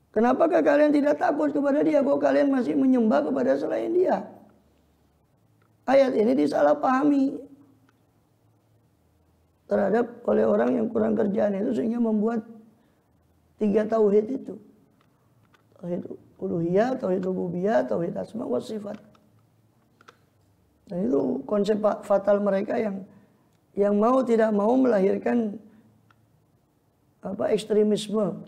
S1: kenapakah kalian tidak takut kepada dia? Kok kalian masih menyembah kepada selain dia? Ayat ini disalahpahami terhadap oleh orang yang kurang kerjaan itu, sehingga membuat 3 tauhid itu. Tauhid uluhiyah, tauhid rububiyah, tauhid asma wa sifat. Dan itu konsep fatal mereka yang mau tidak mau melahirkan ekstremisme.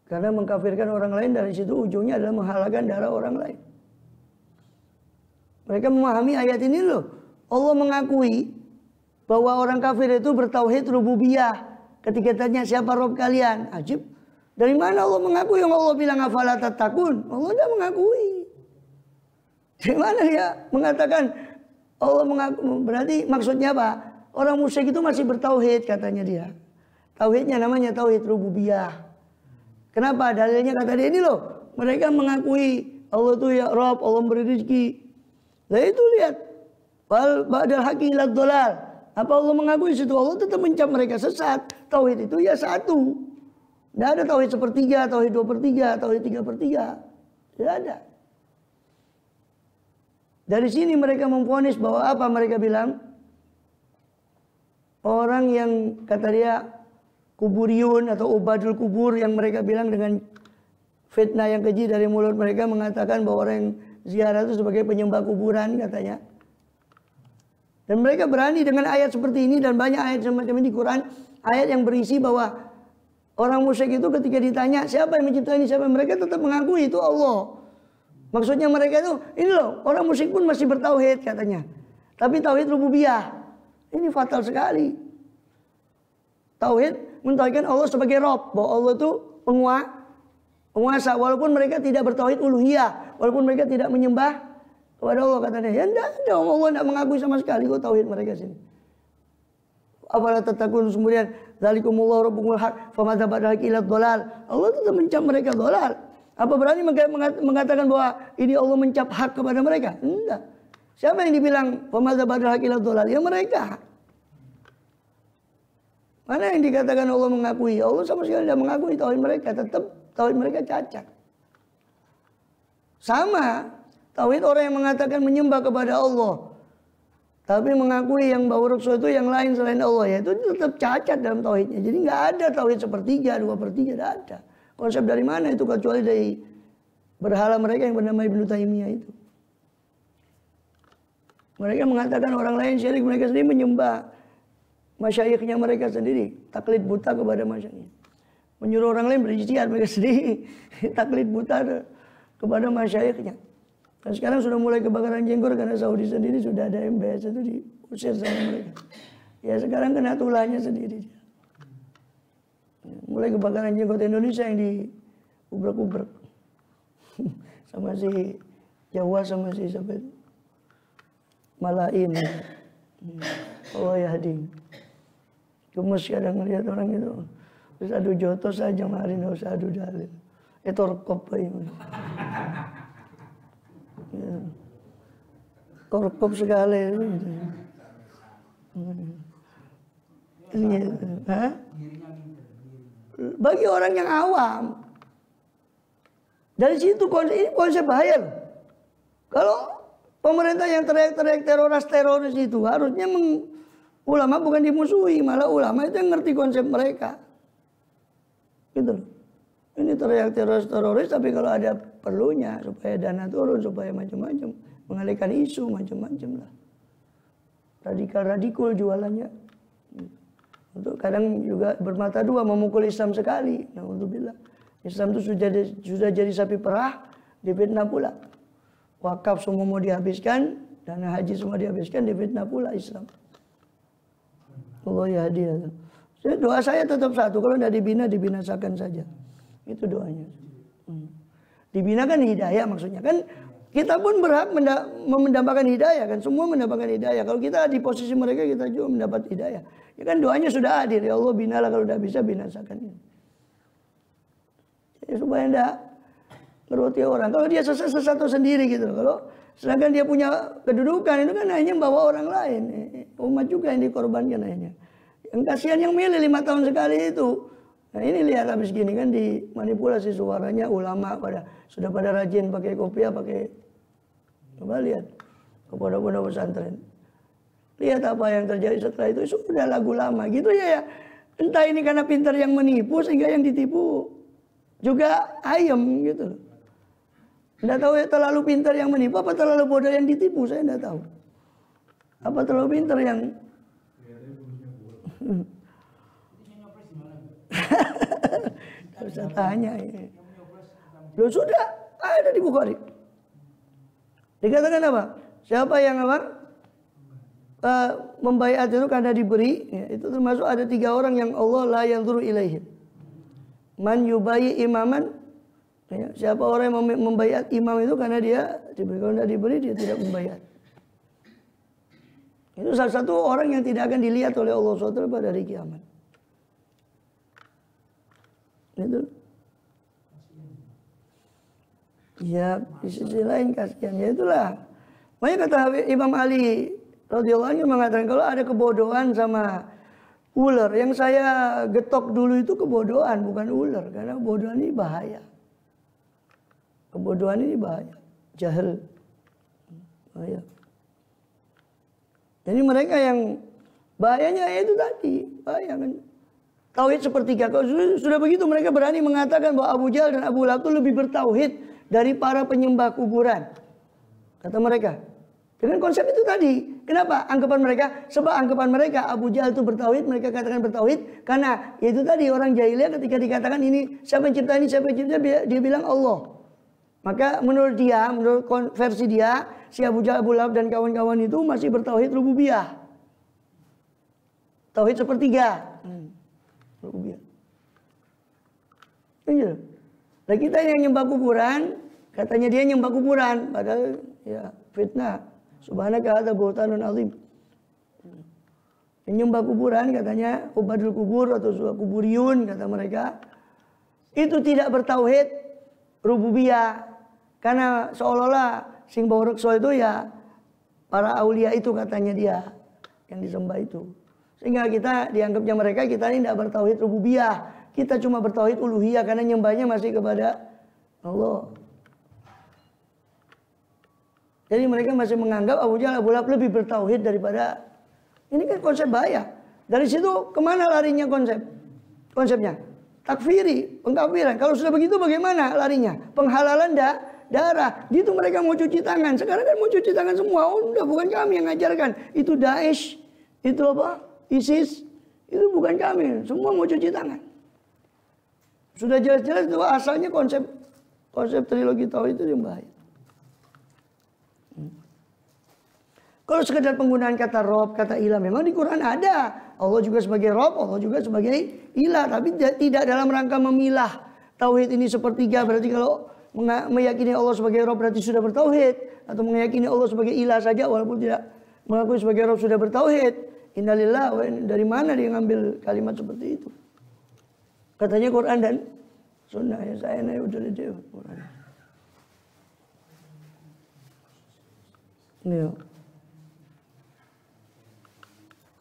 S1: Karena mengkafirkan orang lain, dari situ ujungnya adalah menghalalkan darah orang lain. Mereka memahami ayat ini loh. Allah mengakui bahwa orang kafir itu bertauhid rububiyah. Ketika tanya siapa Rob kalian? Ajib. Dari mana Allah mengakui? Yang Allah bilang afala tattaqun. Allah tidak mengakui. Dari mana dia mengatakan Allah mengaku? Berarti maksudnya apa? Orang musyrik itu masih bertauhid katanya dia. Tauhidnya namanya tauhid rububiyah. Kenapa? Dalilnya kata dia ini loh. Mereka mengakui Allah itu ya Rob, Allah memberi rezeki. Nah itu lihat. Wal ba'dal haqqi ilad dhalal. Apa Allah mengakui situ? Allah tetap mencap mereka sesat. Tauhid itu ya satu. Tidak ada tauhid 1/3, tauhid 2/3, tauhid 3/3. Tidak ada. Dari sini mereka memvonis bahwa apa mereka bilang? Orang yang kata dia kuburiyun atau ubadul kubur, yang mereka bilang dengan fitnah yang keji dari mulut mereka mengatakan bahwa orang yang ziarah itu sebagai penyembah kuburan katanya. Dan mereka berani dengan ayat seperti ini dan banyak ayat semacam ini di Quran, ayat yang berisi bahwa orang musyrik itu ketika ditanya siapa yang mencipta ini, siapa, mereka tetap mengakui itu Allah. Maksudnya mereka itu, ini loh, orang musyrik pun masih bertauhid katanya. Tapi tauhid rububiyah. Ini fatal sekali. Tauhid mentauhidkan Allah sebagai Rabb, bahwa Allah itu penguasa, walaupun mereka tidak bertauhid uluhiyah, walaupun mereka tidak menyembah kepada Allah, katanya. Ya enggak, Allah tidak mengakui sama sekali kok tauhid mereka sini. Afala tattaqun, kemudian zalikumullahu rabbukumul haq famadza ba'dal haqqi ilad dhalal. Allah tetap mencap mereka dhalal. Apa berani mengatakan bahwa ini Allah mencap hak kepada mereka? Enggak. Siapa yang dibilang famadza ba'dal haqqi ilad dhalal? Ya mereka. Mana yang dikatakan Allah mengakui? Allah sama sekali tidak mengakui tauhid mereka. Tetap tauhid mereka cacat. Sama tauhid orang yang mengatakan menyembah kepada Allah, tapi mengakui yang bahwa Rasul itu yang lain selain Allah, ya itu tetap cacat dalam tauhidnya. Jadi nggak ada tauhid 1/3, 2/3, tidak ada. Konsep dari mana itu kecuali dari berhala mereka yang bernama Ibnu Taimiyah itu. Mereka mengatakan orang lain syirik, mereka sendiri menyembah masyayikhnya mereka sendiri, taklid buta kepada masyayikhnya. Menyuruh orang lain berijtihad, mereka sendiri taklid buta kepada masyayikhnya. Dan sekarang sudah mulai kebakaran jenggot karena Saudi sendiri sudah ada MBS itu diusir sama mereka. Ya sekarang kena tulahnya sendiri. Mulai kebakaran jenggot Indonesia yang diubrek-ubrek. Sama si Jawa sama si siapa itu? Malain. Allah yahdi. Gemes kadang melihat orang itu. Terus adu jotos saja mari nggak usah adu dalil. Itu rekop ini. Ya. Korkop sekali ini. Bagi orang yang awam, dari situ ini konsep bahaya loh. Kalau pemerintah yang teriak-teriak teroris itu harusnya ulama bukan dimusuhi, malah ulama itu yang ngerti konsep mereka. Gitu loh. Ini teriak teroris, tapi kalau ada perlunya supaya dana turun, supaya macam-macam, mengalihkan isu macam-macam lah. Radikal jualannya. Untuk kadang juga bermata dua, memukul Islam sekali. Alhamdulillah. Islam itu sudah jadi sapi perah, difitnah pula. Wakaf semua mau dihabiskan, dana haji semua dihabiskan, difitnah pula Islam. Allah ya hadiah. Doa saya tetap satu, kalau tidak dibina, dibinasakan saja. Itu doanya. Dibina kan hidayah maksudnya. Kan kita pun berhak mendapatkan hidayah kan. Semua mendapatkan hidayah. Kalau kita di posisi mereka, kita juga mendapat hidayah. Ya kan doanya sudah hadir. Ya Allah binalah, kalau tidak bisa binasakan. Ya, supaya tidak meruti orang. Kalau dia sesat sendiri gitu. Kalau sedangkan dia punya kedudukan, itu kan hanya bawa orang lain. Umat juga yang dikorbankan akhirnya. Yang kasihan yang milih 5 tahun sekali itu. Nah ini lihat habis gini kan dimanipulasi suaranya ulama sudah pada rajin pakai kopiah, coba lihat kepada pondok pesantren. Lihat apa yang terjadi setelah itu, sudah lagu lama gitu ya. Entah ini karena pintar yang menipu sehingga yang ditipu juga ayam gitu. Tidak tahu ya, terlalu pintar yang menipu apa terlalu bodoh yang ditipu, saya tidak tahu. Apa terlalu pintar yang Bisa tanya ya. Loh sudah ada di Bukhari. Dikatakan apa? Siapa yang apa? Membaiat itu karena diberi, ya, itu termasuk ada 3 orang yang Allah la yanzuru ilaihim. Man yubayyi imaman, ya, siapa orang yang membaiat imam itu karena dia diberi, kalau tidak diberi dia tidak membaiat. Itu salah satu orang yang tidak akan dilihat oleh Allah SWT pada hari kiamat. Itu. Ya, di sisi lain kasihan. Ya itulah. Makanya kata Imam Ali radhiyallahu anhu mengatakan kalau ada kebodohan sama ular, yang saya getok dulu itu kebodohan bukan ular, karena kebodohan ini bahaya. Kebodohan ini bahaya, jahil. Bahaya. Jadi mereka yang bahayanya itu tadi, bahaya kan. Tauhid sepertiga. Kalau sudah begitu mereka berani mengatakan bahwa Abu Jahal dan Abu Lahab itu lebih bertauhid dari para penyembah kuburan. Kata mereka. Dengan konsep itu tadi. Kenapa? Anggapan mereka, sebab anggapan mereka Abu Jahal itu bertauhid, mereka katakan bertauhid karena itu tadi orang jahiliyah ketika dikatakan ini siapa yang cipta ini, siapa yang cipta, dia bilang Allah. Maka menurut dia, menurut versi dia, si Abu Jahal, Abu Lahab dan kawan-kawan itu masih bertauhid rububiyah. Tauhid sepertiga. Rububiyah. Iya. Nah kita yang nyembah kuburan, katanya dia nyembah kuburan, padahal ya fitnah. Subhanaka hadza buhtanun azim. Menyembah kuburan katanya ubadul kubur atau kuburiyun kata mereka. Itu tidak bertauhid rububiyah. Karena seolah-olah sing bawa reksa itu ya para aulia itu katanya dia yang disembah itu. Sehingga kita dianggapnya mereka kita ini tidak bertauhid rububiyah. Kita cuma bertauhid uluhiyah karena nyembahnya masih kepada Allah. Jadi mereka masih menganggap Abu Jahal, Abu Lahab lebih bertauhid daripada. Ini kan konsep bahaya. Dari situ kemana larinya konsepnya? Takfiri, pengkafiran. Kalau sudah begitu bagaimana larinya? Penghalalan darah. Gitu mereka mau cuci tangan. Sekarang kan mau cuci tangan semua. Oh, udah bukan kami yang ngajarkan. Itu Daesh, itu apa? ISIS. Itu bukan kami. Semua mau cuci tangan. Sudah jelas-jelas itu asalnya konsep trilogi tauhid itu yang bahaya. Kalau sekedar penggunaan kata Rob, kata ilah, memang di Quran ada. Allah juga sebagai Rob, Allah juga sebagai ilah. Tapi tidak dalam rangka memilah. Tauhid ini sepertiga, berarti kalau meyakini Allah sebagai Rob berarti sudah bertauhid. Atau meyakini Allah sebagai ilah saja walaupun tidak mengakui sebagai Rob sudah bertauhid. Innalillah, dari mana dia ngambil kalimat seperti itu? Katanya Quran dan Sunnah. Ya saya udah di Quran. Ya.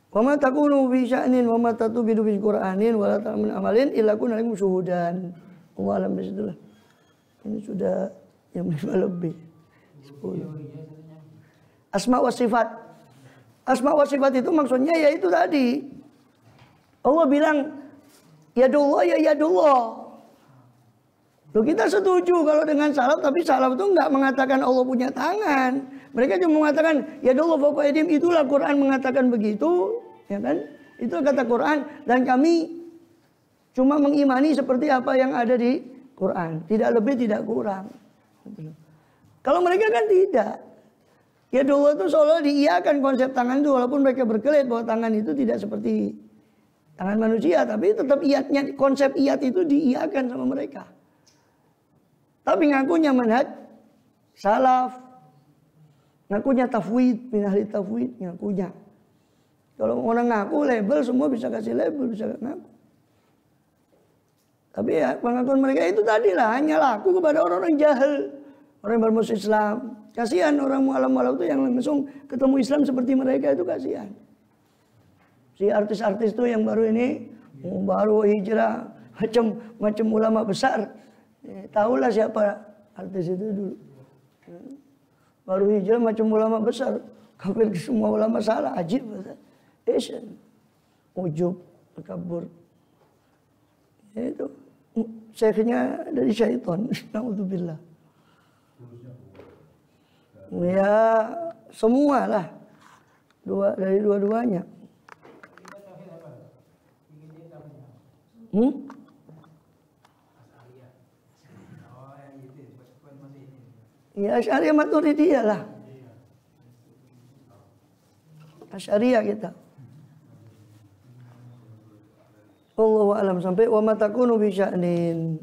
S1: Wa ma takunu fi sya'nin wa ma tatubidu fi Qur'anin wa la ta'lamun amalin illa kunna lakum syuhudan. Allah alam bisitulah. Ini sudah jam 5 lebih. Asma wa sifat. Asma wa sifat itu maksudnya yaitu tadi. Allah bilang yadullah ya yadullah. Loh, kita setuju kalau dengan salaf, tapi salaf itu enggak mengatakan Allah punya tangan. Mereka cuma mengatakan yadullah fawqa aydihim, itulah Quran mengatakan begitu, ya kan? Itu kata Quran, dan kami cuma mengimani seperti apa yang ada di Quran, tidak lebih tidak kurang. Kalau mereka kan tidak. Yadullah itu seolah diiyakan konsep tangan itu, walaupun mereka berkelit bahwa tangan itu tidak seperti tangan manusia, tapi tetap iyatnya, konsep iyat itu diiyakan sama mereka. Tapi ngakunya manhaj salaf, ngakunya tafwid, min ahli tafwid, ngakunya. Kalau orang ngaku label, semua bisa kasih label, bisa ngaku. Tapi ya pengakuan mereka itu tadi lah, hanya laku kepada orang-orang jahil, orang yang bermusuh Islam. Kasihan orang mu'alaf-mu'alaf itu yang langsung ketemu Islam seperti mereka, itu kasihan. Si artis-artis itu yang baru ini, baru hijrah, macam ulama besar. Tahulah siapa artis itu dulu. Baru hijrah macam ulama besar. Kafir semua ulama salah, ajib. Asian. Ujub, takabur. Itu syekhnya dari syaitan. Na'udzubillah. Ya, semua lah. Dari dua-duanya. Ya Asy'ariyah Maturidiyah lah. Asy'ariyah kita. Wallahu a'lam, sampai wa matakunu bi sya'nin.